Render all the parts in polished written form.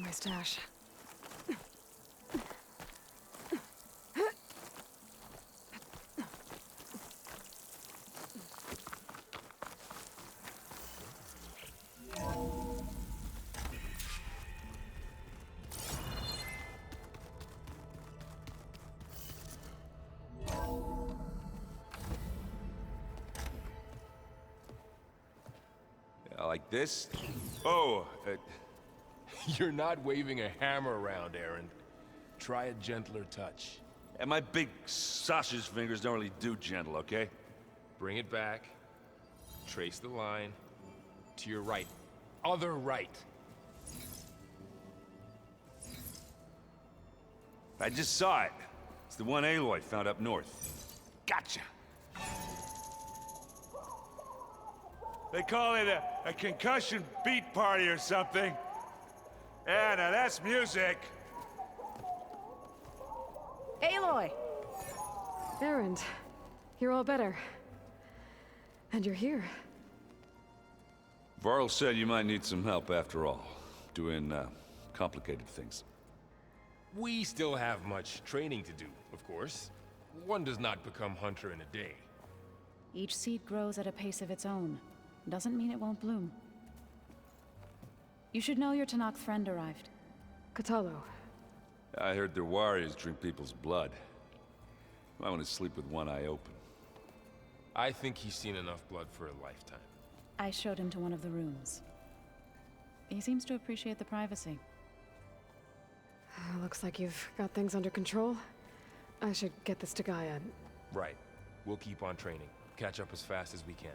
my stash. Like this? Oh, You're not waving a hammer around, Aaron. Try a gentler touch. and my big sausage fingers don't really do gentle, okay? Bring it back. Trace the line. To your right. Other right. I just saw it. It's the one Aloy found up north. Gotcha! They call it a concussion beat party or something. Yeah, now that's music. Aloy! Erend, you're all better. And you're here. Varl said you might need some help after all. Doing, complicated things. We still have much training to do, of course. One does not become hunter in a day. Each seed grows at a pace of its own. Doesn't mean it won't bloom. You should know your Tanakh friend arrived. Katalo. I heard their warriors drink people's blood. I want to sleep with one eye open. I think he's seen enough blood for a lifetime. I showed him to one of the rooms. He seems to appreciate the privacy. Looks like you've got things under control. I should get this to Gaia. Right. We'll keep on training. Catch up as fast as we can.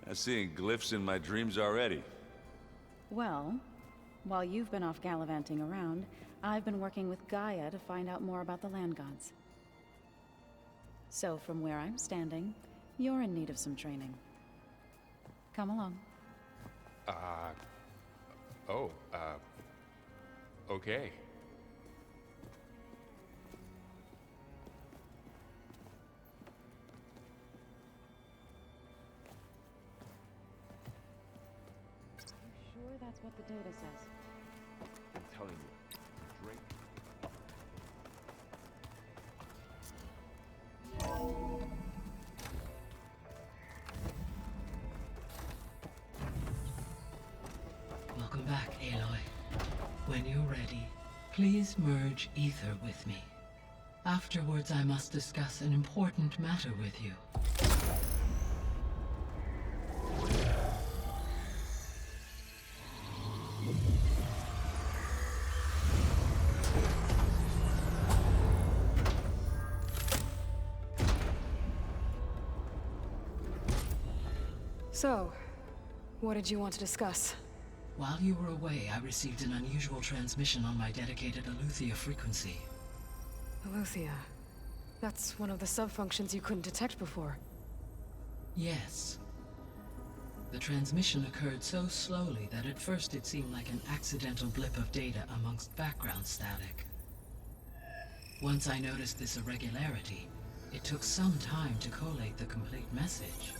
I'm seeing glyphs in my dreams already. Well, while you've been off gallivanting around, I've been working with Gaia to find out more about the land gods. So from where I'm standing, you're in need of some training. Come along. Okay. Sure that's what the data says? I'm telling you. Drink. Welcome back, Aloy. When you're ready, please merge ether with me. Afterwards, I must discuss an important matter with you. So, what did you want to discuss? While you were away, I received an unusual transmission on my dedicated Aletheia frequency. Aletheia. That's one of the sub-functions you couldn't detect before. Yes. The transmission occurred so slowly that at first it seemed like an accidental blip of data amongst background static. Once I noticed this irregularity, it took some time to collate the complete message.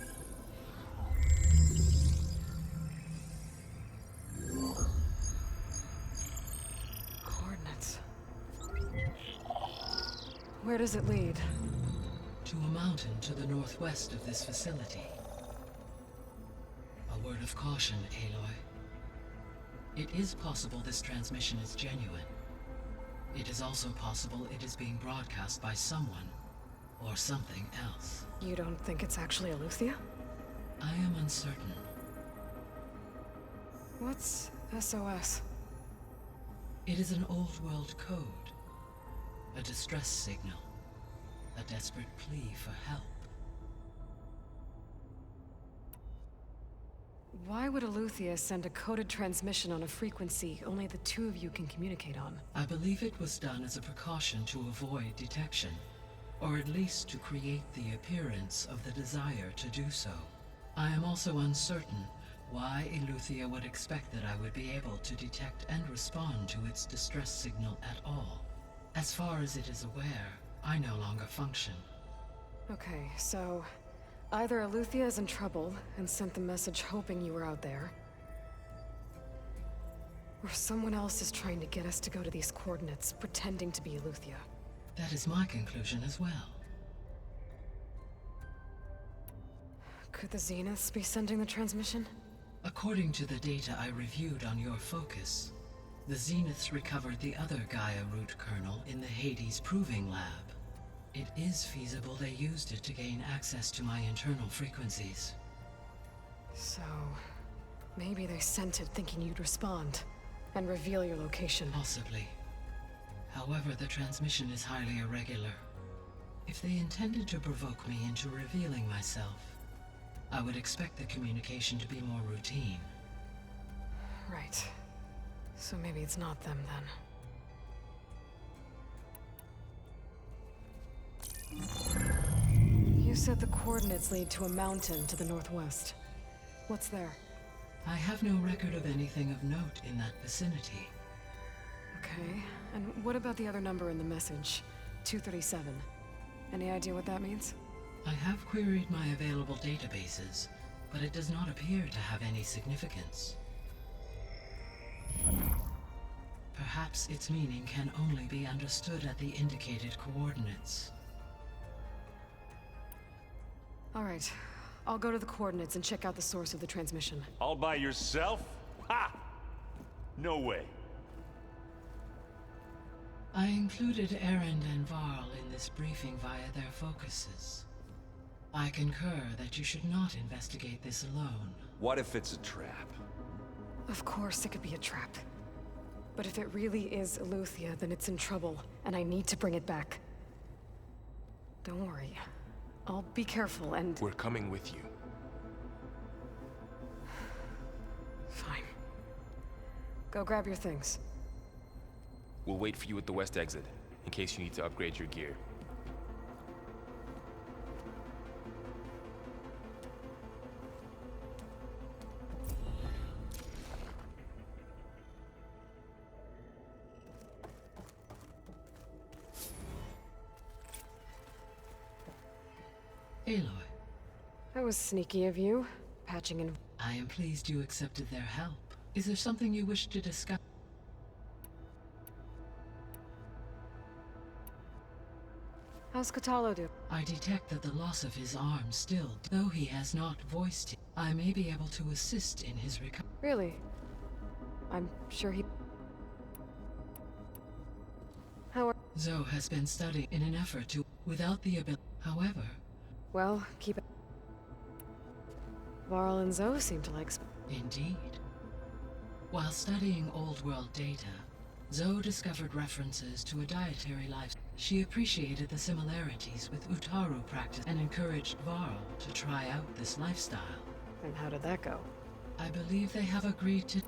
Coordinates. Where does it lead? To a mountain to the northwest of this facility. A word of caution, Aloy. It is possible this transmission is genuine. It is also possible it is being broadcast by someone or something else. You don't think it's actually Aletheia? I am uncertain. What's SOS? It is an old world code. A distress signal. A desperate plea for help. Why would Aletheia send a coded transmission on a frequency only the two of you can communicate on? I believe it was done as a precaution to avoid detection, or at least to create the appearance of the desire to do so. I am also uncertain why Aletheia would expect that I would be able to detect and respond to its distress signal at all. As far as it is aware, I no longer function. Okay, so either Aletheia is in trouble and sent the message hoping you were out there, Or someone else is trying to get us to go to these coordinates, pretending to be Eleuthia. That is my conclusion as well. Could the Zeniths be sending the transmission? According to the data I reviewed on your focus, the Zeniths recovered the other Gaia root kernel in the Hades Proving Lab. It is feasible they used it to gain access to my internal frequencies. So, maybe they sent it thinking you'd respond, and reveal your location. Possibly. However, the transmission is highly irregular. If they intended to provoke me into revealing myself, I would expect the communication to be more routine. Right. So maybe it's not them then. You said the coordinates lead to a mountain to the northwest. What's there? I have no record of anything of note in that vicinity. Okay, and what about the other number in the message? 237. Any idea what that means? I have queried my available databases, but it does not appear to have any significance. Perhaps its meaning can only be understood at the indicated coordinates. All right, I'll go to the coordinates and check out the source of the transmission. All by yourself? Ha! No way. I included Erend and Varl in this briefing via their focuses. I concur that you should not investigate this alone. What if it's a trap? Of course it could be a trap. But if it really is Eleuthia, then it's in trouble, and I need to bring it back. Don't worry. I'll be careful and... We're coming with you. Fine. Go grab your things. We'll wait for you at the west exit, in case you need to upgrade your gear. Aloy, That was sneaky of you, patching in... I am pleased you accepted their help. Is there something you wish to discuss? How's Katalo do? I detect that the loss of his arm still, though he has not voiced it, I may be able to assist in his recovery. Really? I'm sure he... How are... Zoe has been studying in an effort to, without the ability. However, Well, keep it... Varl and Zoe seem to like... indeed. While studying old world data, Zoe discovered references to a dietary life. She appreciated the similarities with Utaru practice and encouraged Varl to try out this lifestyle. And how did that go? I believe they have agreed to...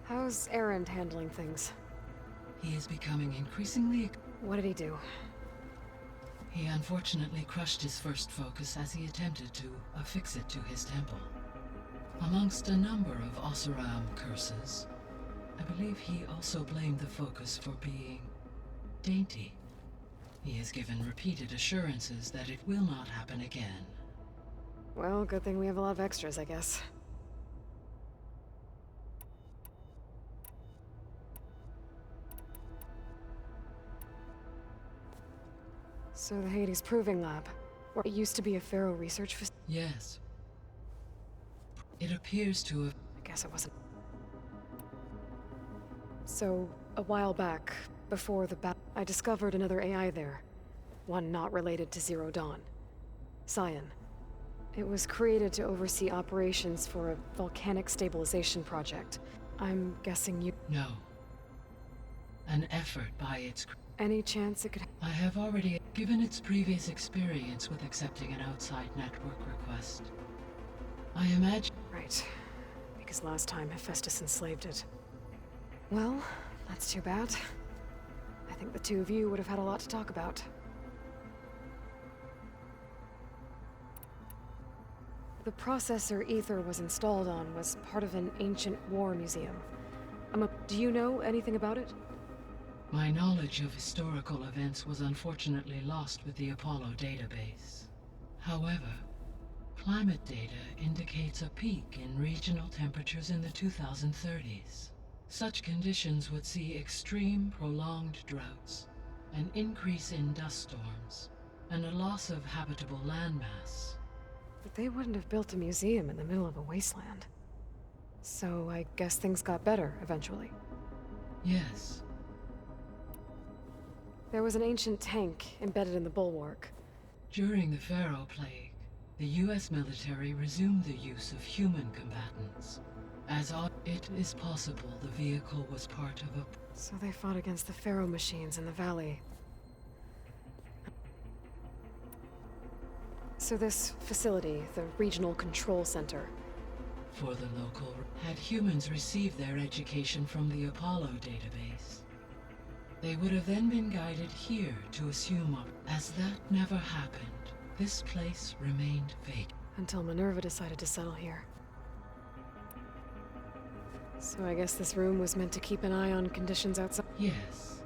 How's Erend handling things? He is becoming increasingly... What did he do? He unfortunately crushed his first focus as he attempted to affix it to his temple. Amongst a number of Oseram curses, I believe he also blamed the focus for being dainty. He has given repeated assurances that it will not happen again. Well, good thing we have a lot of extras, I guess. So the Hades Proving Lab, where it used to be a Pharaoh research facility. Yes. It appears to have... I guess it wasn't. So, a while back, before the battle, I discovered another AI there. One not related to Zero Dawn. Cyan. It was created to oversee operations for a volcanic stabilization project. I'm guessing you... No. An effort by its... Any chance it could... I have already given its previous experience with accepting an outside network request. I imagine... Right. Because last time Hephaestus enslaved it. Well, that's too bad. I think the two of you would have had a lot to talk about. The processor Ether was installed on was part of an ancient war museum. Do you know anything about it? My knowledge of historical events was unfortunately lost with the Apollo database. However, Climate data indicates a peak in regional temperatures in the 2030s. Such conditions would see extreme, prolonged droughts, an increase in dust storms, and a loss of habitable landmass. But they wouldn't have built a museum in the middle of a wasteland. So I guess things got better eventually. Yes. There was an ancient tank embedded in the bulwark. During the Pharaoh Plague, the US military resumed the use of human combatants. It is possible the vehicle was part of a... So they fought against the Pharaoh machines in the valley. So this facility, the Regional Control Center, For the local... Had humans received their education from the Apollo database, they would have then been guided here to assume As that never happened, this place remained vacant. until Minerva decided to settle here. So I guess this room was meant to keep an eye on conditions outside. Yes.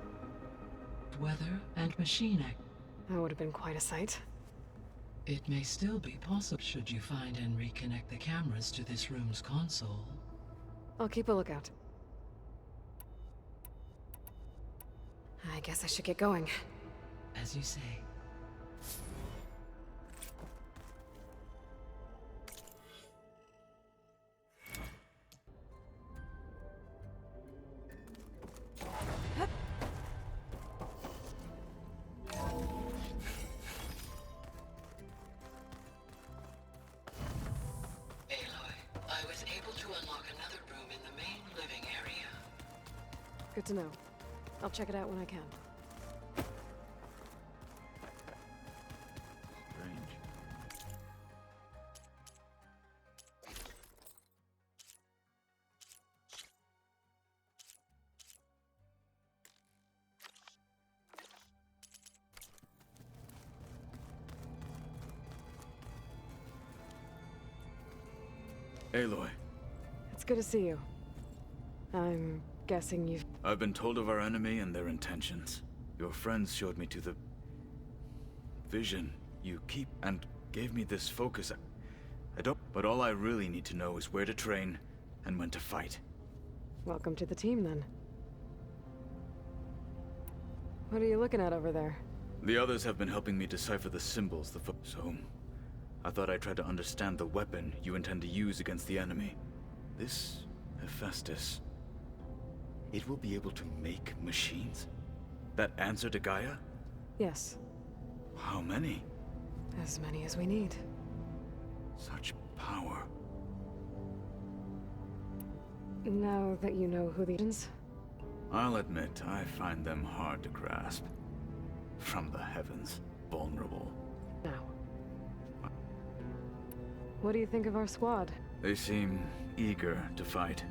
Weather and machine act. That would have been quite a sight. It may still be possible should you find and reconnect the cameras to this room's console. I'll keep a lookout. I guess I should get going. As you say. Good to know. I'll check it out when I can. Strange. Aloy, It's good to see you. I'm guessing you've... I've been told of our enemy and their intentions. Your friends showed me to the vision you keep and gave me this focus. I don't... But all I really need to know is where to train and when to fight. Welcome to the team, then. What are you looking at over there? The others have been helping me decipher the symbols, so I thought I'd try to understand the weapon you intend to use against the enemy. This Hephaestus, it will be able to make machines? That answer to Gaia? Yes. How many? As many as we need. Such power. Now that you know who the agents... I'll admit, I find them hard to grasp. From the heavens, vulnerable. Now. What do you think of our squad? They seem eager to fight.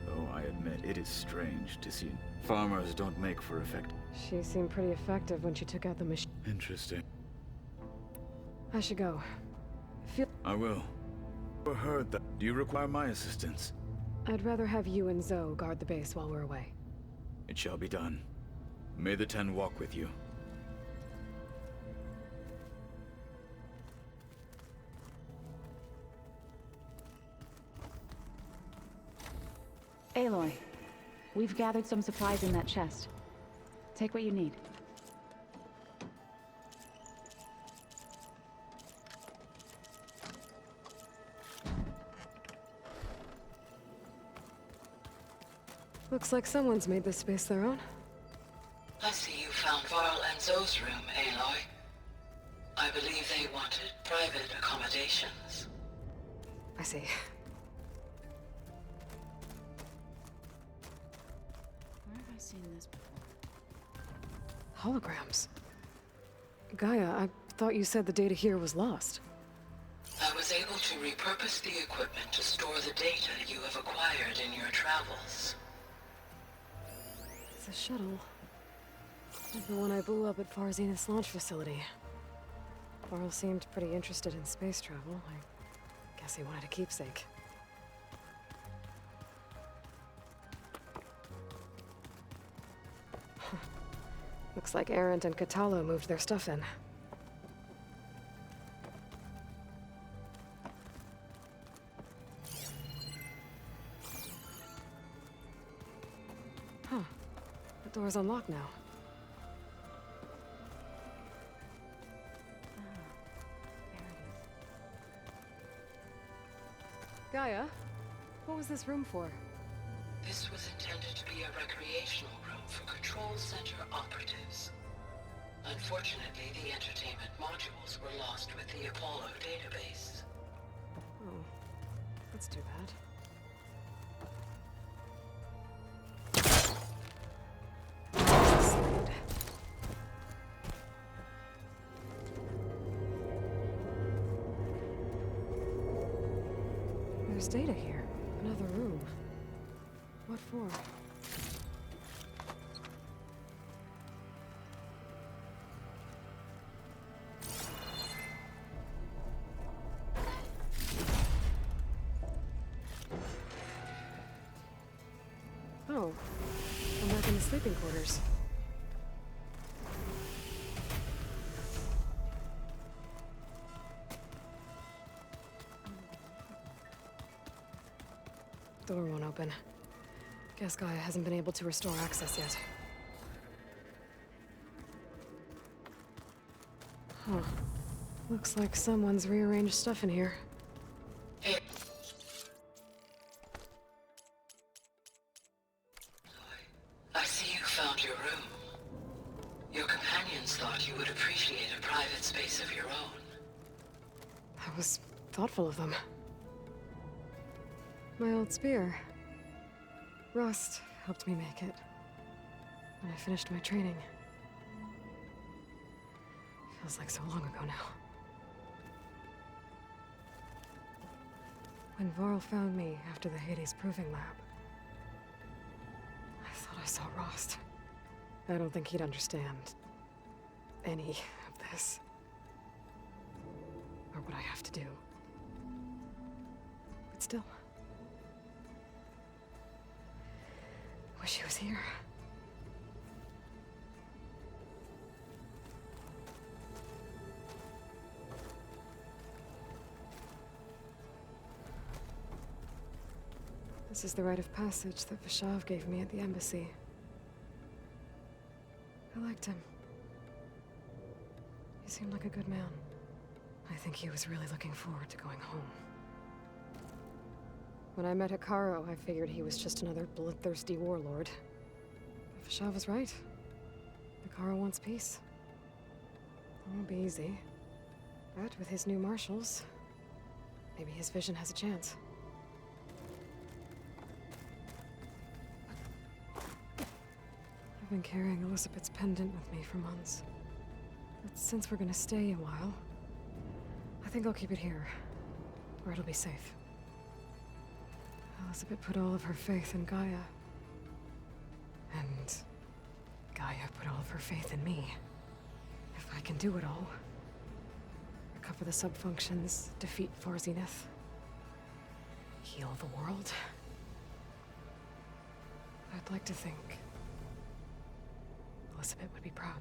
Though I admit, it is strange to see farmers don't make for effect. She seemed pretty effective when she took out the machine. Interesting. I should go. I will. Never heard that. Do you require my assistance? I'd rather have you and Zoe guard the base while we're away. It shall be done. May the Ten walk with you. Aloy, we've gathered some supplies in that chest. Take what you need. Looks like someone's made this space their own. I see you found Varl and Zoe's room, Aloy. I believe they wanted private accommodations. I see. Where have I seen this before? Holograms. Gaia, I thought you said the data here was lost. I was able to repurpose the equipment to store the data you have acquired in your travels. It's a shuttle. Like the one I blew up at Far Zenith's launch facility. Varl seemed pretty interested in space travel. I guess he wanted a keepsake. Looks like Arendt and Katalo moved their stuff in. Door's unlocked now. There it is. Gaia, what was this room for? This was intended to be a recreational room for Control Center operatives. Unfortunately, the entertainment modules were lost with the Apollo database. Oh, that's too bad. There's data here. Another room. What for? Oh, I'm back in the sleeping quarters. Door won't open. Guess Gaia hasn't been able to restore access yet. Huh. Looks like someone's rearranged stuff in here. Hey. I see you found your room. Your companions thought you would appreciate a private space of your own. That was thoughtful of them. My old spear. Rust helped me make it. When I finished my training. Feels like so long ago now. When Varl found me after the Hades Proving Lab, I thought I saw Rost. I don't think he'd understand any of this. Or what I have to do. But still. Wish he was here. This is the rite of passage that Vashav gave me at the embassy. I liked him. He seemed like a good man. I think he was really looking forward to going home. When I met Hikaru, I figured he was just another bloodthirsty warlord. But Vashav was right. Hikaru wants peace. It won't be easy. But with his new marshals, maybe his vision has a chance. I've been carrying Elizabeth's pendant with me for months. But since we're gonna stay a while, I think I'll keep it here, where it'll be safe. Elizabeth put all of her faith in Gaia. And Gaia put all of her faith in me. If I can do it all, recover the subfunctions, defeat Zenith, heal the world, I'd like to think Elizabeth would be proud.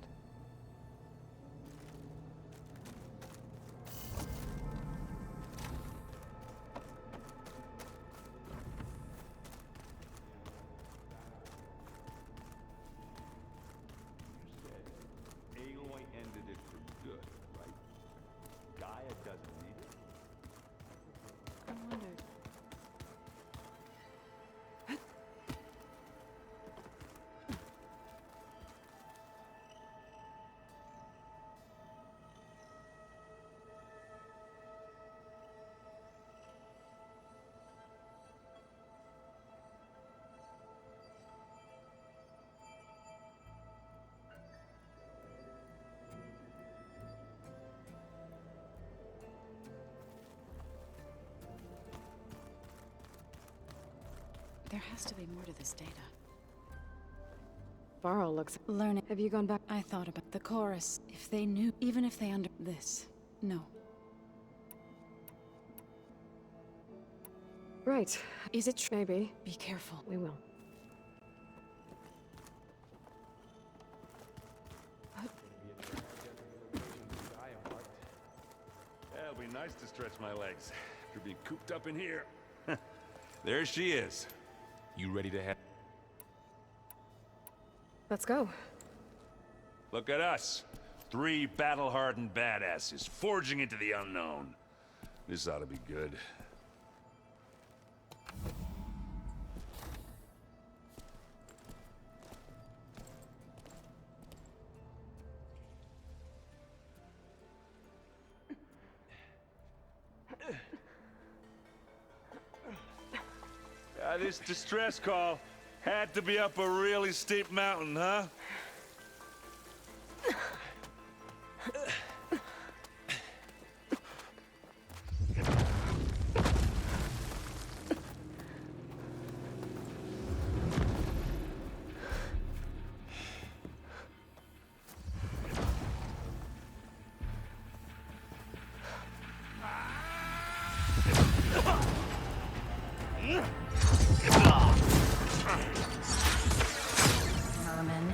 There has to be more to this data. Varl looks... Learning. Have you gone back? I thought about the chorus. If they knew, even if they under this. No. Right. Is it true? Maybe. Be careful. We will. It'll be nice to stretch my legs after being cooped up in here. There she is. You ready to head? Let's go. Look at us. 3 battle-hardened badasses forging into the unknown. This ought to be good. This distress call had to be up a really steep mountain, huh? Merman.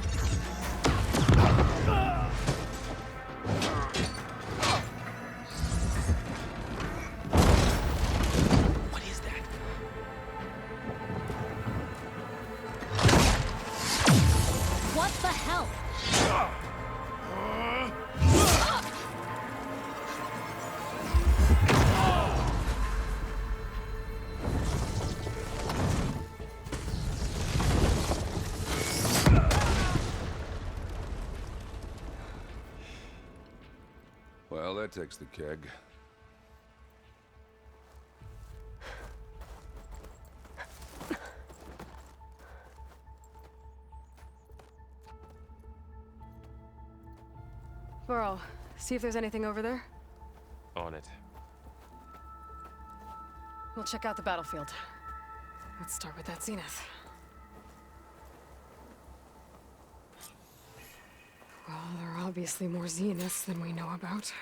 What is that? What the hell? Well, that takes the keg. Burrow, see if there's anything over there. On it. We'll check out the battlefield. Let's start with that Zenith. Well, there are obviously more Zeniths than we know about.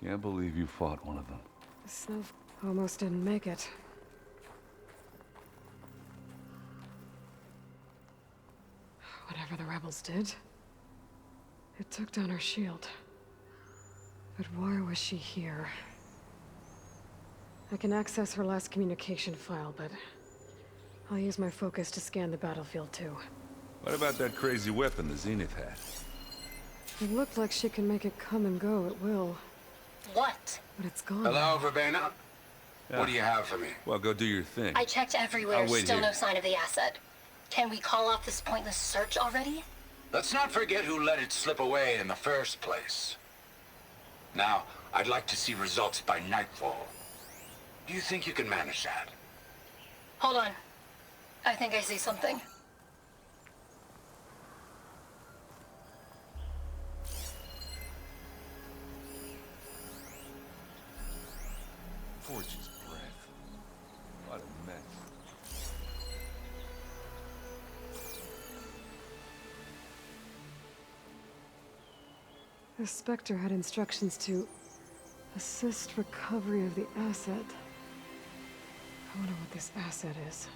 Can't believe you fought one of them. The snow almost didn't make it. Whatever the rebels did, it took down her shield. But why was she here? I can access her last communication file, but I'll use my focus to scan the battlefield too. What about that crazy weapon the Zenith had? It looked like she can make it come and go at will, What? but it's gone. Hello, Verbena? Yeah. What do you have for me? Well, go do your thing. I checked everywhere, I'll wait still here. no sign of the asset. Can we call off this pointless search already? Let's not forget who let it slip away in the first place. Now, I'd like to see results by nightfall. Do you think you can manage that? Hold on. I think I see something. Forge's breath. What a mess. The Spectre had instructions to assist recovery of the asset. I wonder what this asset is.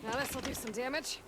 Now this'll do some damage.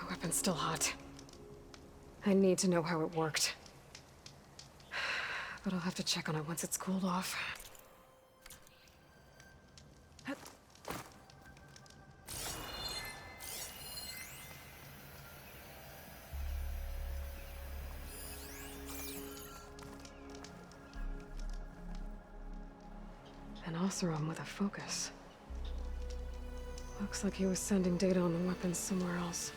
Weapon's still hot. I need to know how it worked. But I'll have to check on it once it's cooled off. An Oseram with a focus. Looks like he was sending data on the weapons somewhere else.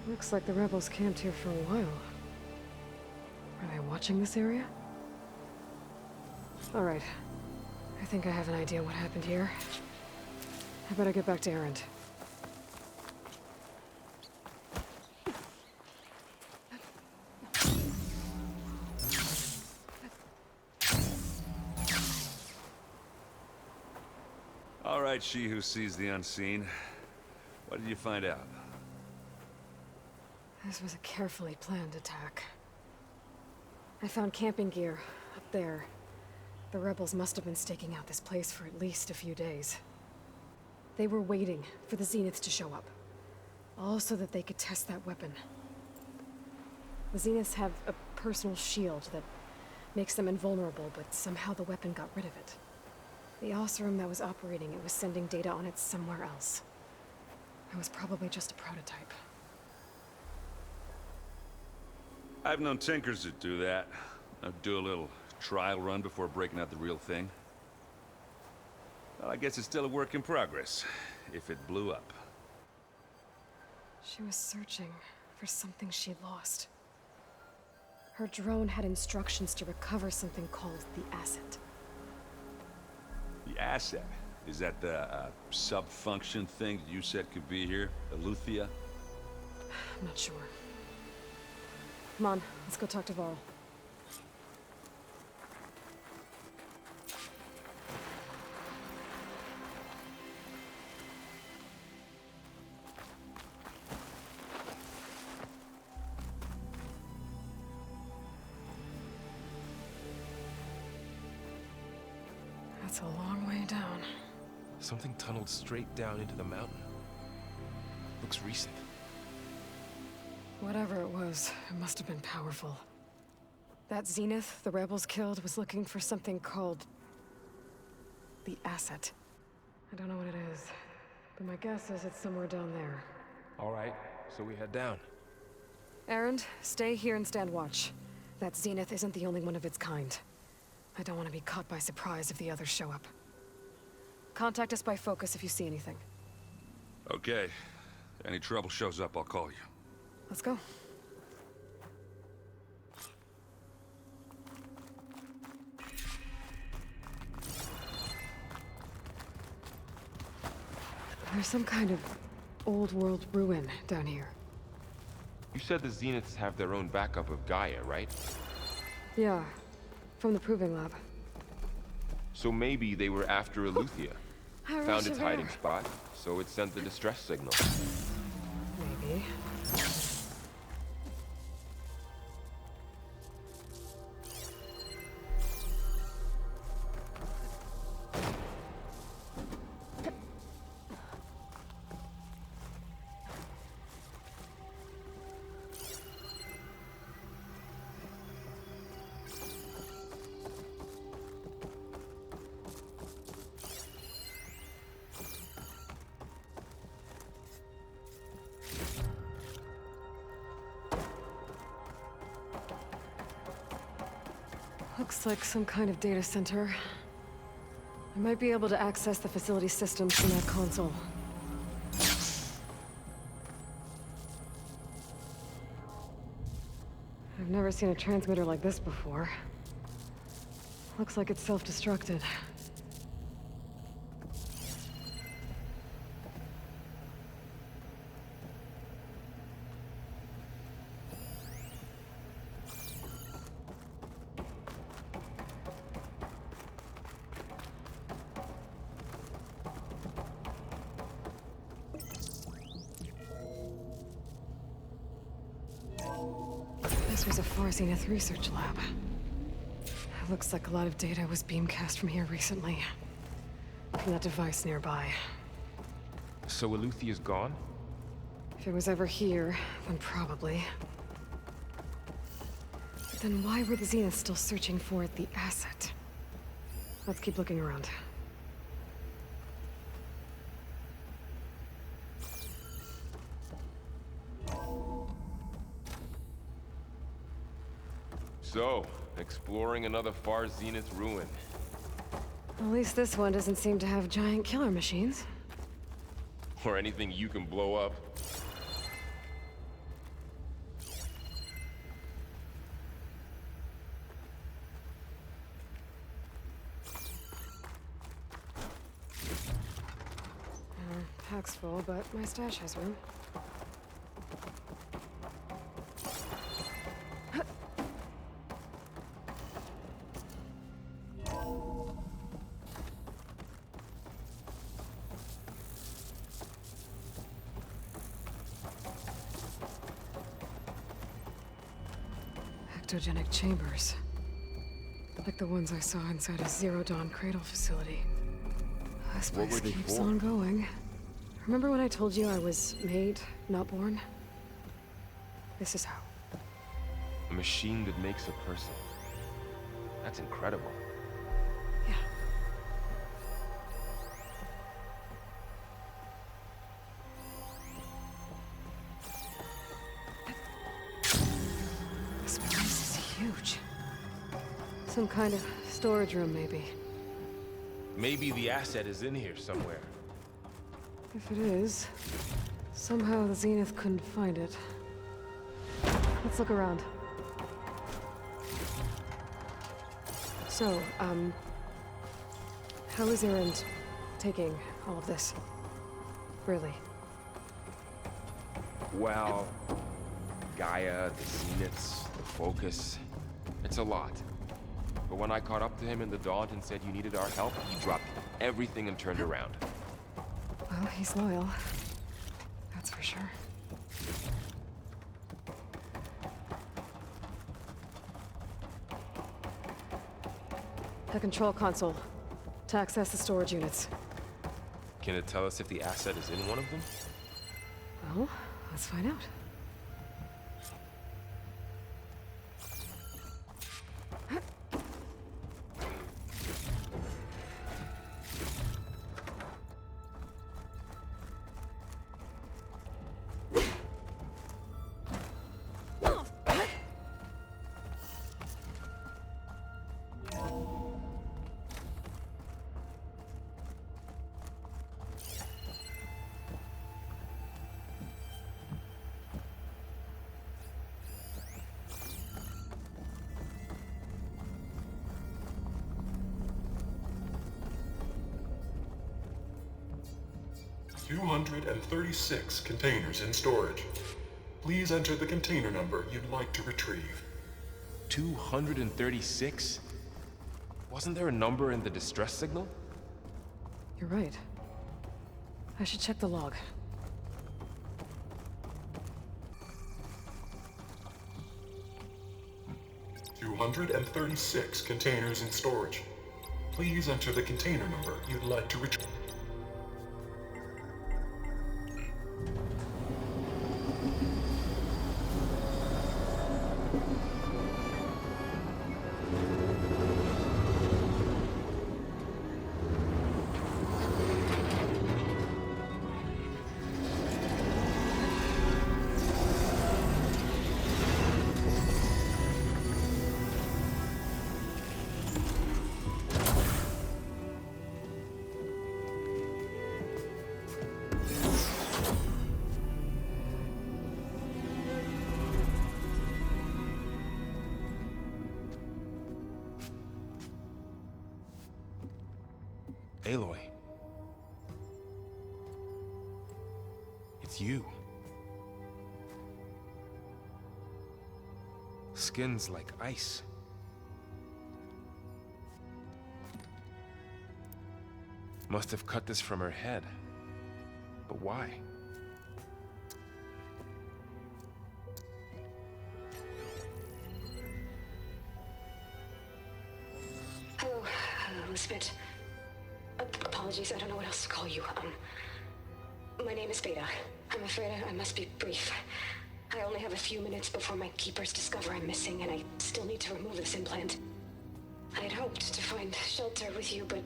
Looks like the rebels camped here for a while. Are they watching this area? Alright. I think I have an idea what happened here. I better get back to Erend. All right, she who sees the unseen. What did you find out? This was a carefully planned attack. I found camping gear up there. The rebels must have been staking out this place for at least a few days. They were waiting for the Zeniths to show up. All so that they could test that weapon. The Zeniths have a personal shield that makes them invulnerable, but somehow the weapon got rid of it. The Oseram that was operating it was sending data on it somewhere else. It was probably just a prototype. I've known tinkers that do that. Do a little trial run before breaking out the real thing. Well, I guess it's still a work in progress, if it blew up. She was searching for something she lost. Her drone had instructions to recover something called the asset. The asset? Is that the sub-function thing that you said could be here? Eleuthia? I'm not sure. Come on, let's go talk to Varl. That's a long way down. Something tunneled straight down into the mountain. Looks recent. Whatever it was, it must have been powerful. That Zenith the rebels killed was looking for something called the asset. I don't know what it is, but my guess is it's somewhere down there. All right, so we head down. Erend, stay here and stand watch. That Zenith isn't the only one of its kind. I don't want to be caught by surprise if the others show up. Contact us by focus if you see anything. Okay. Any trouble shows up, I'll call you. Let's go. There's some kind of old world ruin down here. You said the Zeniths have their own backup of Gaia, right? Yeah, from the proving lab. So maybe they were after Eleuthia. Found its hiding spot, so it sent the distress signal. Maybe. Looks like some kind of data center. I might be able to access the facility systems from that console. I've never seen a transmitter like this before. Looks like it's self-destructed. This was a far Zenith research lab. It looks like a lot of data was beamcast from here recently. From that device nearby. So Eleuthia's gone? If it was ever here, then probably. But then why were the Zeniths still searching for the asset? Let's keep looking around. So, exploring another far zenith ruin. At least this one doesn't seem to have giant killer machines. Or anything you can blow up. Pack's full, but my stash has room. Ectogenic chambers. Like the ones I saw inside a Zero Dawn cradle facility. This What place were they keeps for? on going. Remember when I told you I was made, not born? This is how. A machine that makes a person. That's incredible. Yeah. This place is huge. Some kind of storage room, maybe. Maybe the asset is in here somewhere. If it is, somehow the Zenith couldn't find it. Let's look around. So, how is Erend taking all of this? Really? Well, Gaia, the zeniths, the focus. It's a lot. But when I caught up to him in the Daunt and said you needed our help, he dropped everything and turned around. Well, he's loyal. That's for sure. The control console. To access the storage units. Can it tell us if the asset is in one of them? Well, let's find out. $236 containers in storage. Please enter the container number you'd like to retrieve. 236? Wasn't there a number in the distress signal? You're right. I should check the log. $236 containers in storage. Please enter the container number you'd like to retrieve. Aloy. It's you. Skin's like ice. Must have cut this from her head. But why? Hello, Spit. Apologies, I don't know what else to call you. My name is Beta. I'm afraid I must be brief. I only have a few minutes before my keepers discover I'm missing, and I still need to remove this implant. I'd hoped to find shelter with you, but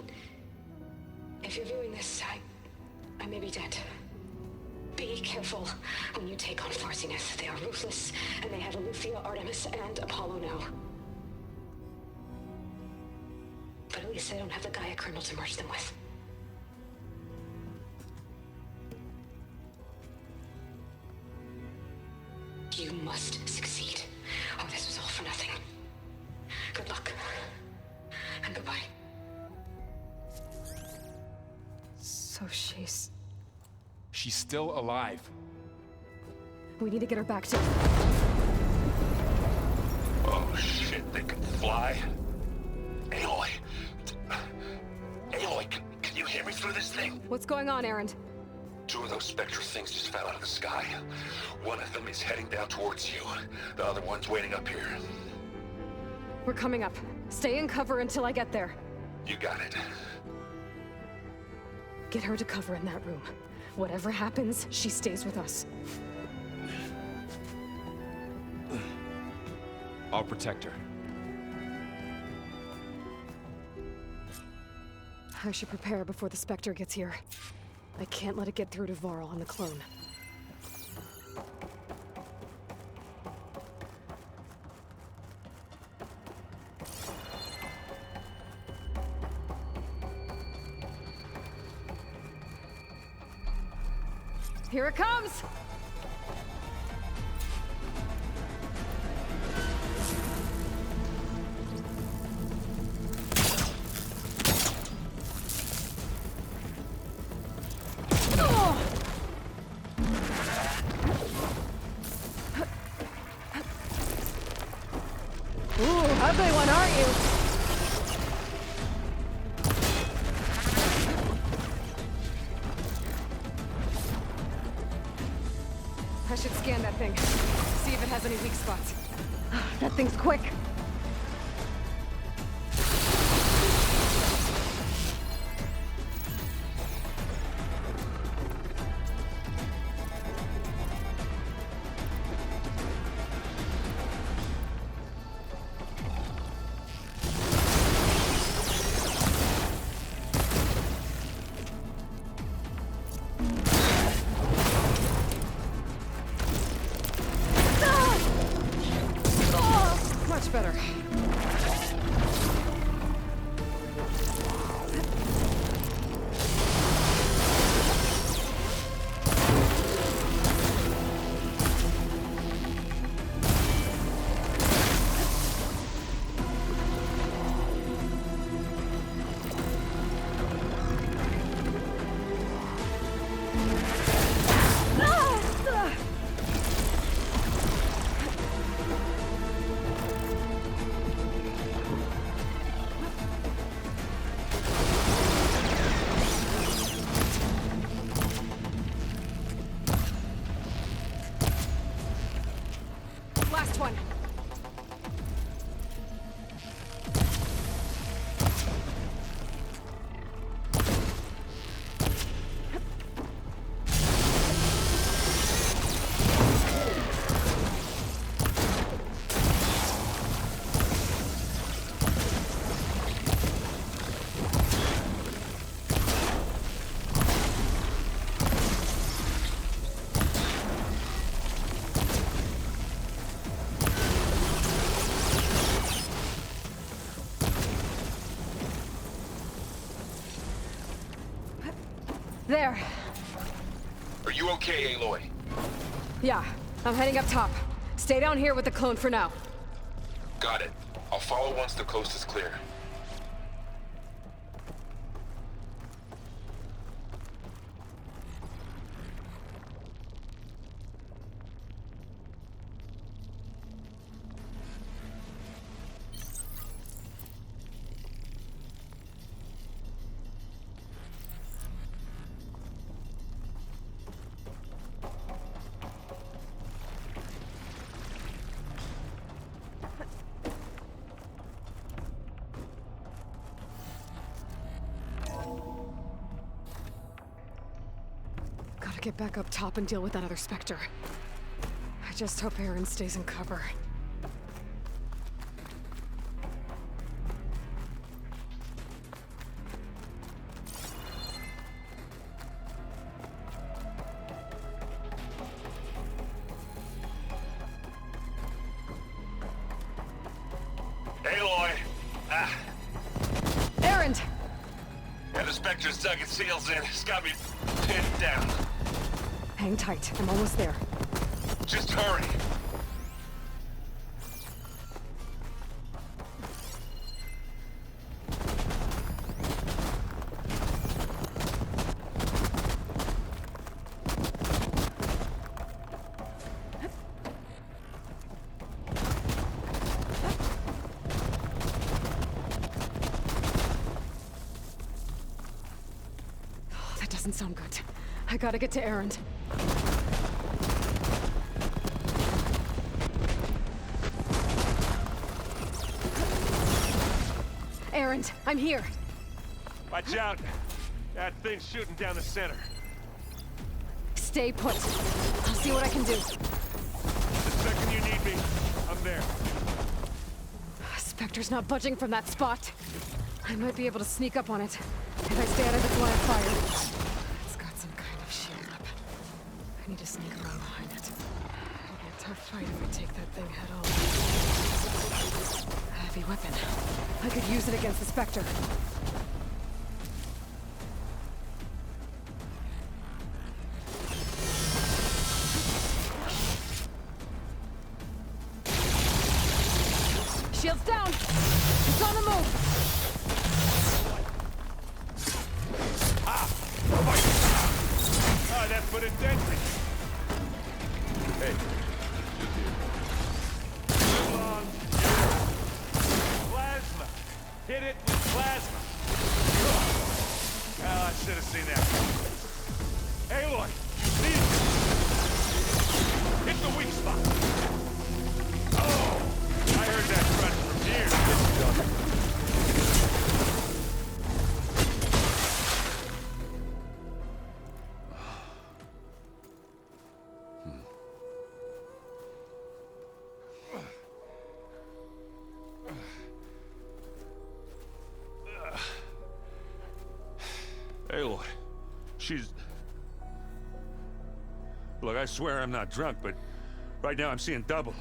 if you're viewing this, I may be dead. Be careful when you take on Farsiness. They are ruthless, and they have Eleuthia, Artemis, and Apollo now. But at least I don't have the Gaia kernel to merge them with. You must succeed. Oh, this was all for nothing. Good luck. And goodbye. So she's... She's still alive. We need to get her back to... Oh shit, they can fly? Aloy. Aloy, can you hear me through this thing? What's going on, Erend? 2 of those spectral things just fell out of the sky. One of them is heading down towards you. The other one's waiting up here. We're coming up. Stay in cover until I get there. You got it. Get her to cover in that room. Whatever happens, she stays with us. I'll protect her. I should prepare before the Spectre gets here. I can't let it get through to Varl and the clone. Here it comes! Ugly one, aren't you? I should scan that thing. See if it has any weak spots. That thing's quick. Much better. Last one. There. Are you okay, Aloy? Yeah, I'm heading up top. Stay down here with the clone for now. Got it. I'll follow once the coast is clear. Gotta get back up top and deal with that other Spectre. I just hope Aaron stays in cover. Aloy! Ah, Erend! yeah, the Spectre's dug its heels in. It's got me pinned down. Hang tight. I'm almost there. Just hurry. That doesn't sound good. I gotta get to Erend. Erend, I'm here. Watch out. That thing's shooting down the center. Stay put. I'll see what I can do. The second you need me, I'm there. Spectre's not budging from that spot. I might be able to sneak up on it if I stay out of its line of fire. It's got some kind of shield up. I need to sneak around behind it. It'll be a tough fight if I take that thing head on. A heavy weapon. I could use it against the Spectre. Shield's down! It's on the move! Ah, that's what it did. Hey, too long. Plasma. Hit it with plasma. Oh, I should have seen that. Aloy, you need it. Hit the weak spot. Oh, I heard that crunch from here. Aloy, she's... Look, I swear I'm not drunk, but right now I'm seeing double.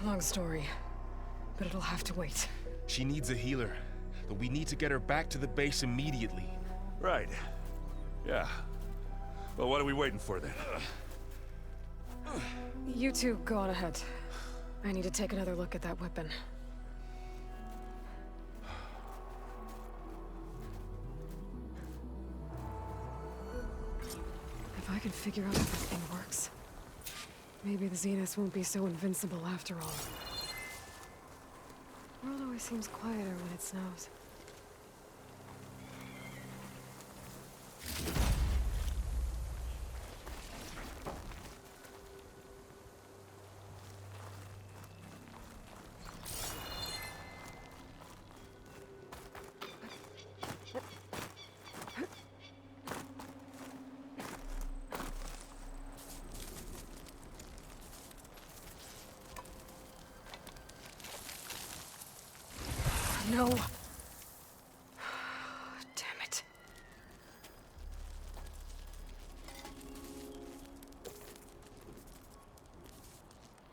Long story, but it'll have to wait. She needs a healer, but we need to get her back to the base immediately. Right. Yeah. Well, what are we waiting for then? You two go on ahead. I need to take another look at that weapon. If I can figure out how this thing works, maybe the Zeniths won't be so invincible after all. The world always seems quieter when it snows. No. Damn it.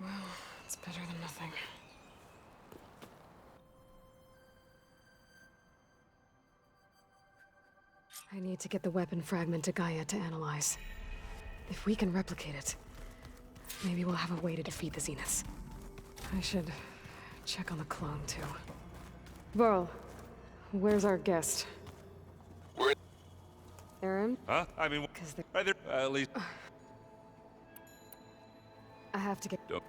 Well, it's better than nothing. I need to get the weapon fragment to Gaia to analyze. If we can replicate it, maybe we'll have a way to defeat the Zeniths. I should check on the clone, too. Varl, where's our guest? Where? Aaron? Huh? I mean, Because either at least. I have to get... Don't.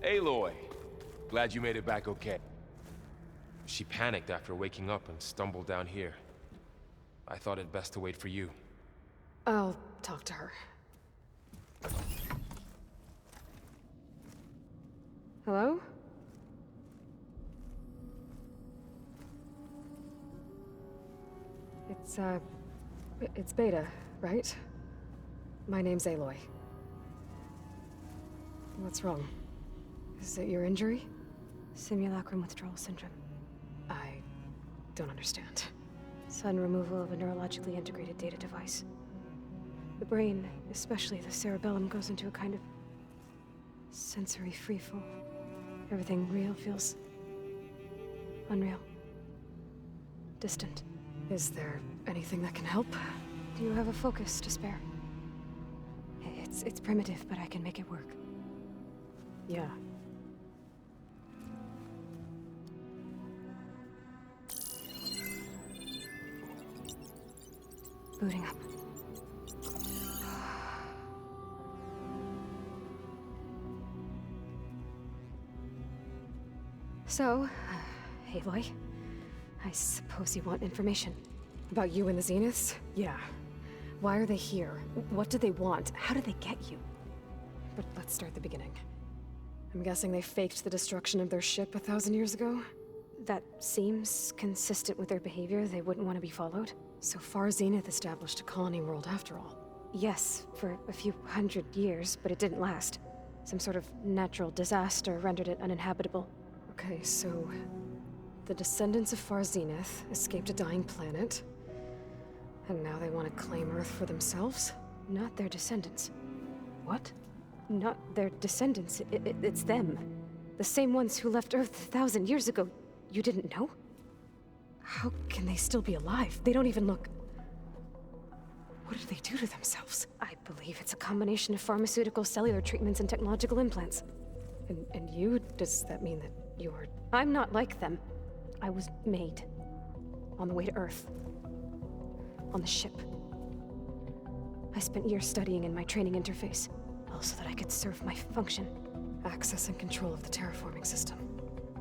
Aloy! Glad you made it back okay. She panicked after waking up and stumbled down here. I thought it best to wait for you. I'll talk to her. Hello? It's Beta, right? My name's Aloy. What's wrong? Is it your injury? Simulacrum withdrawal syndrome. I don't understand. Sudden removal of a neurologically integrated data device. The brain, especially the cerebellum, goes into a kind of sensory freefall. Everything real feels unreal. Distant. Is there anything that can help? Do you have a focus to spare? It's primitive, but I can make it work. Yeah. Booting up. So, Aloy, I suppose you want information. About you and the Zeniths? Yeah. Why are they here? What do they want? How did they get you? But let's start at the beginning. I'm guessing they faked the destruction of their ship 1,000 years ago? That seems consistent with their behavior. They wouldn't want to be followed. So far, Zenith established a colony world after all. Yes, for a few hundred years, but it didn't last. Some sort of natural disaster rendered it uninhabitable. Okay, so the descendants of Far Zenith escaped a dying planet, and now they want to claim Earth for themselves? Not their descendants. What? Not their descendants. It's them. The same ones who left Earth 1,000 years ago. You didn't know? How can they still be alive? They don't even look... What did they do to themselves? I believe it's a combination of pharmaceutical, cellular treatments, and technological implants. And you? Does that mean that you're... I'm not like them. I was made. On the way to Earth. On the ship. I spent years studying in my training interface, all so that I could serve my function. Access and control of the terraforming system.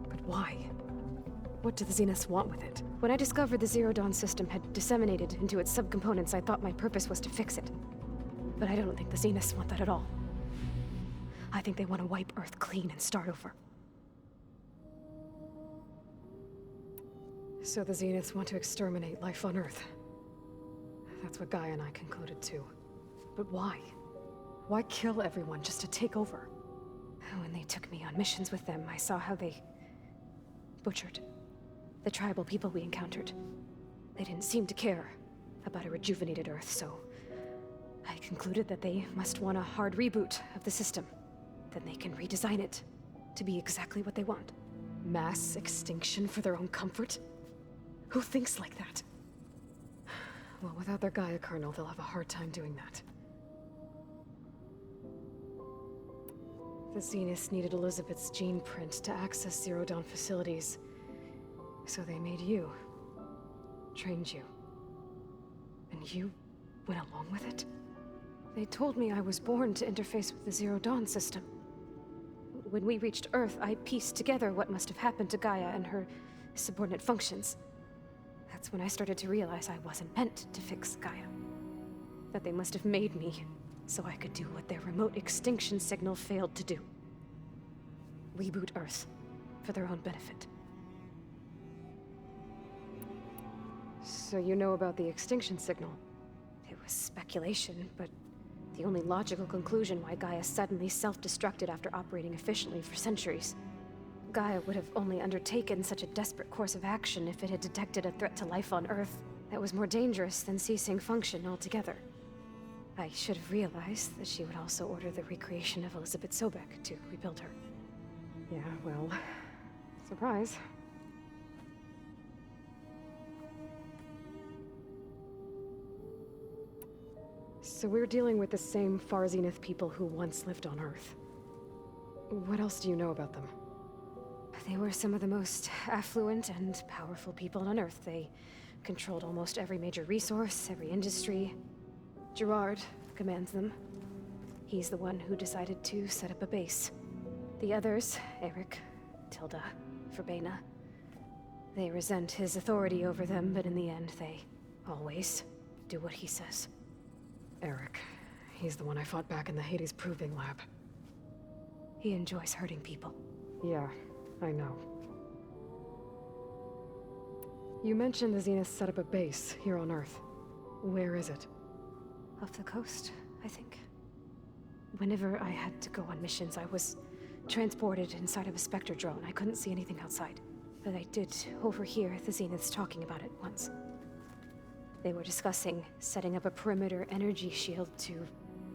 But why? What do the Zeniths want with it? When I discovered the Zero Dawn system had disseminated into its subcomponents, I thought my purpose was to fix it. But I don't think the Zeniths want that at all. I think they want to wipe Earth clean and start over. So the Zeniths want to exterminate life on Earth. That's what Gaia and I concluded too. But why? Why kill everyone just to take over? When they took me on missions with them, I saw how they butchered the tribal people we encountered. They didn't seem to care about a rejuvenated Earth, so I concluded that they must want a hard reboot of the system. Then they can redesign it to be exactly what they want. Mass extinction for their own comfort? Who thinks like that? Well, without their Gaia kernel, they'll have a hard time doing that. The Zeniths needed Elizabeth's gene print to access Zero Dawn facilities. So they made you. Trained you. And you went along with it? They told me I was born to interface with the Zero Dawn system. When we reached Earth, I pieced together what must have happened to Gaia and her subordinate functions. That's when I started to realize I wasn't meant to fix Gaia. That they must have made me so I could do what their remote extinction signal failed to do. Reboot Earth for their own benefit. So you know about the extinction signal? It was speculation, but the only logical conclusion why Gaia suddenly self-destructed after operating efficiently for centuries. Gaia would have only undertaken such a desperate course of action if it had detected a threat to life on Earth that was more dangerous than ceasing function altogether. I should have realized that she would also order the recreation of Elizabeth Sobek to rebuild her. Yeah, well, surprise. So we're dealing with the same Far Zenith people who once lived on Earth. What else do you know about them? They were some of the most affluent and powerful people on Earth. They controlled almost every major resource, every industry. Gerard commands them. He's the one who decided to set up a base. The others, Eric, Tilda, Verbena, they resent his authority over them, but in the end, they always do what he says. Eric. He's the one I fought back in the Hades Proving Lab. He enjoys hurting people. Yeah, I know. You mentioned the Zeniths set up a base here on Earth. Where is it? Off the coast, I think. Whenever I had to go on missions, I was transported inside of a Spectre drone. I couldn't see anything outside. But I did overhear the Zeniths talking about it once. They were discussing setting up a perimeter energy shield to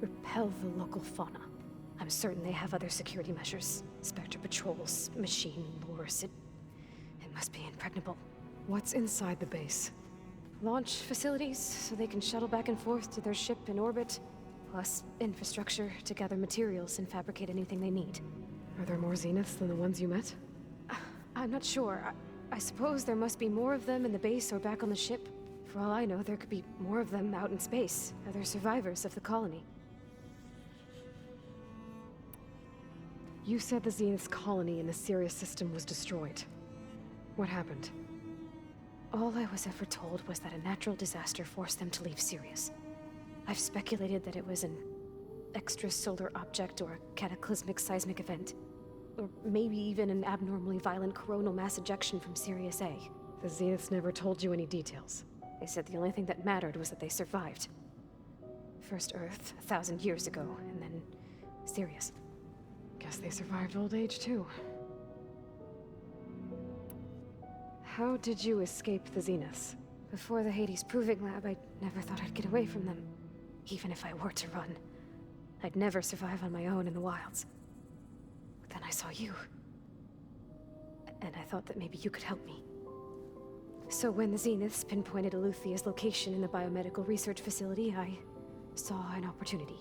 repel the local fauna. I'm certain they have other security measures. Spectre patrols, machine lures. It must be impregnable. What's inside the base? Launch facilities, so they can shuttle back and forth to their ship in orbit. Plus, infrastructure to gather materials and fabricate anything they need. Are there more Zeniths than the ones you met? I'm not sure. I suppose there must be more of them in the base or back on the ship. For all I know, there could be more of them out in space. Other survivors of the colony. You said the Zenith's colony in the Sirius system was destroyed. What happened? All I was ever told was that a natural disaster forced them to leave Sirius. I've speculated that it was an extrasolar object or a cataclysmic seismic event. Or maybe even an abnormally violent coronal mass ejection from Sirius A. The Zeniths never told you any details. They said the only thing that mattered was that they survived. First Earth, 1,000 years ago, and then Sirius. Guess they survived old age, too. How did you escape the Zeniths? Before the Hades Proving Lab, I never thought I'd get away from them. Even if I were to run. I'd never survive on my own in the wilds. But then I saw you. And I thought that maybe you could help me. So when the Zeniths pinpointed Eluthia's location in the biomedical research facility, I saw an opportunity.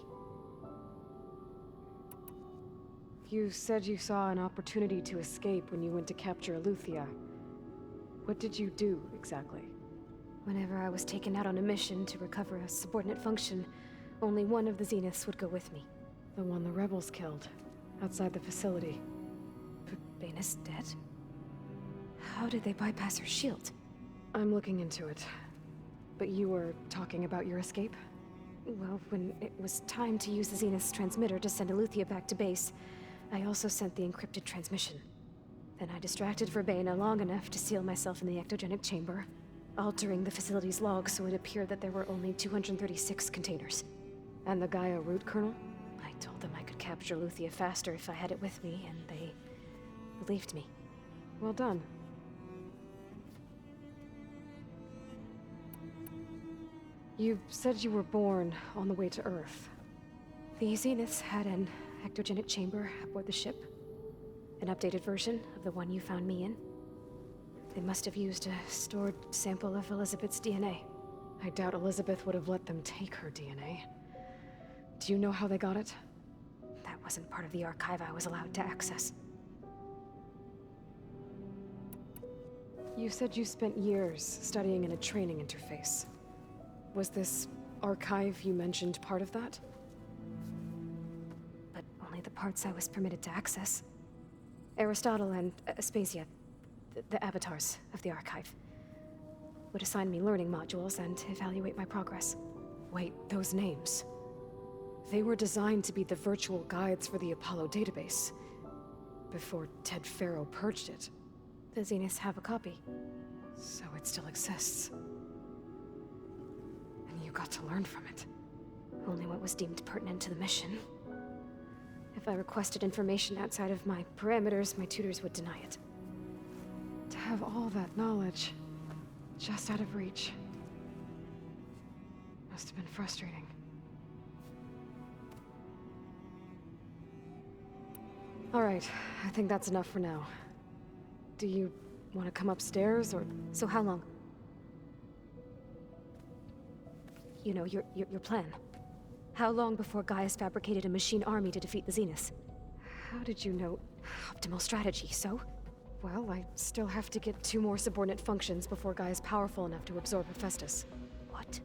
You said you saw an opportunity to escape when you went to capture Eluthia. What did you do, exactly? Whenever I was taken out on a mission to recover a subordinate function, only one of the Zeniths would go with me. The one the rebels killed, outside the facility. Baina's dead? How did they bypass her shield? I'm looking into it. But you were talking about your escape? Well, when it was time to use the Zenith's transmitter to send Eluthia back to base, I also sent the encrypted transmission. Then I distracted Verbena long enough to seal myself in the ectogenic chamber, altering the facility's log so it appeared that there were only 236 containers. And the Gaia root kernel? I told them I could capture Eluthia faster if I had it with me, and they believed me. Well done. You said you were born on the way to Earth. The Zeniths had an ectogenic chamber aboard the ship. An updated version of the one you found me in. They must have used a stored sample of Elizabeth's DNA. I doubt Elizabeth would have let them take her DNA. Do you know how they got it? That wasn't part of the archive I was allowed to access. You said you spent years studying in a training interface. Was this archive you mentioned part of that? But only the parts I was permitted to access. Aristotle and Aspasia, the avatars of the archive, would assign me learning modules and evaluate my progress. Wait, those names. They were designed to be the virtual guides for the Apollo database, before Ted Faro purged it. The Zeniths have a copy. So it still exists. And you got to learn from it. Only what was deemed pertinent to the mission. If I requested information outside of my parameters, my tutors would deny it. To have all that knowledge, just out of reach. Must have been frustrating. All right, I think that's enough for now. Do you want to come upstairs, or... So how long? You know, your plan. How long before Gaia's fabricated a machine army to defeat the Zeniths? How did you know? Optimal strategy, so? Well, I still have to get 2 more subordinate functions before Gaia's powerful enough to absorb Hephaestus. What?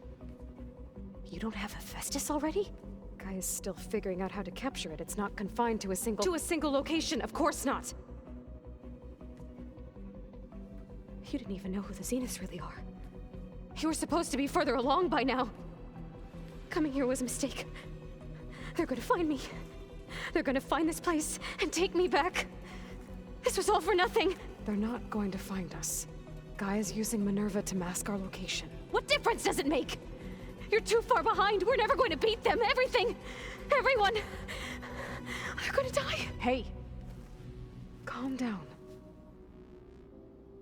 You don't have Hephaestus already? Gaia's still figuring out how to capture it. It's not confined to a single... To a single location, of course not! You didn't even know who the Zeniths really are. You were supposed to be further along by now. Coming here was a mistake. They're gonna find me. They're gonna find this place and take me back. This was all for nothing. They're not going to find us. Gaia's using Minerva to mask our location. What difference does it make? You're too far behind. We're never going to beat them. Everything. Everyone. They're gonna die. Hey. Calm down.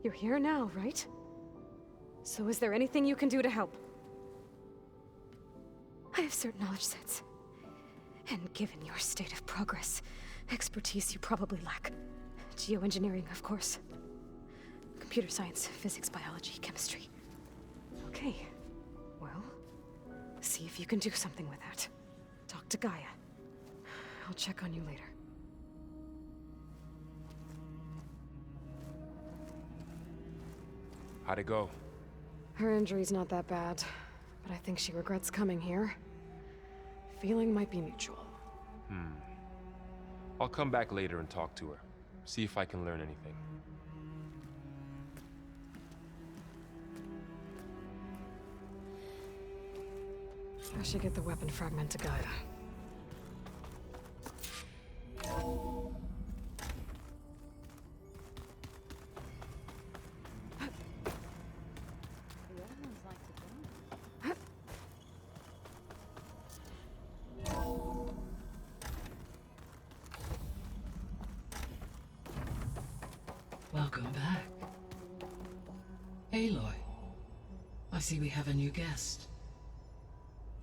You're here now, right? So is there anything you can do to help? I have certain knowledge sets. And given your state of progress, expertise you probably lack. Geoengineering, of course. Computer science, physics, biology, chemistry. Okay. Well, see if you can do something with that. Talk to Gaia. I'll check on you later. How'd it go? Her injury's not that bad, but I think she regrets coming here. Feeling might be mutual. I'll come back later and talk to her. See if I can learn anything. I should get the weapon fragment to Gaia. Welcome back. Aloy, I see we have a new guest.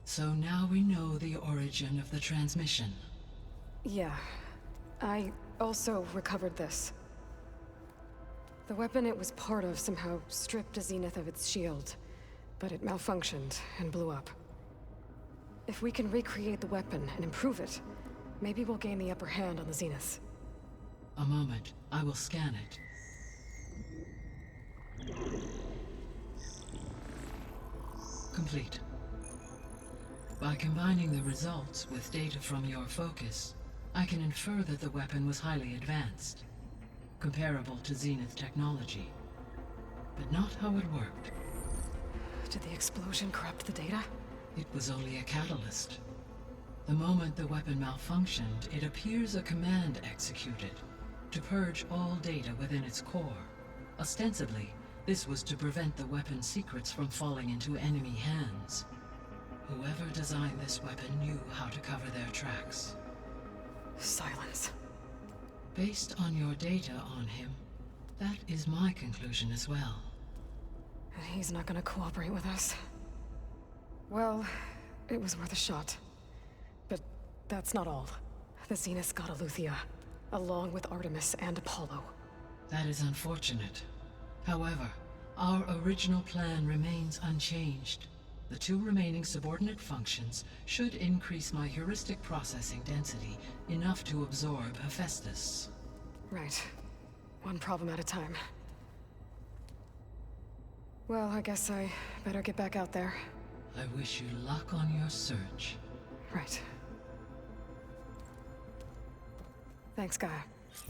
So now we know the origin of the transmission. Yeah. I also recovered this. The weapon it was part of somehow stripped Zenith of its shield, but it malfunctioned and blew up. If we can recreate the weapon and improve it, maybe we'll gain the upper hand on the Zeniths. A moment, I will scan it. Complete. By combining the results with data from your focus, I can infer that the weapon was highly advanced, comparable to Zenith technology, but not how it worked. Did the explosion corrupt the data? It was only a catalyst. The moment the weapon malfunctioned, it appears a command executed to purge all data within its core. Ostensibly, this was to prevent the weapon's secrets from falling into enemy hands. Whoever designed this weapon knew how to cover their tracks. Silence. Based on your data on him, that is my conclusion as well. He's not gonna cooperate with us. Well, it was worth a shot. But that's not all. The Zeniths got Eleuthia, along with Artemis and Apollo. That is unfortunate. However, our original plan remains unchanged. The two remaining subordinate functions should increase my heuristic processing density enough to absorb Hephaestus. Right. One problem at a time. Well, I guess I better get back out there. I wish you luck on your search. Right. Thanks, Gaia.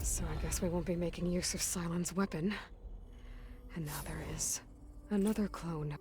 So I guess we won't be making use of Cylon's weapon. And now there is another clone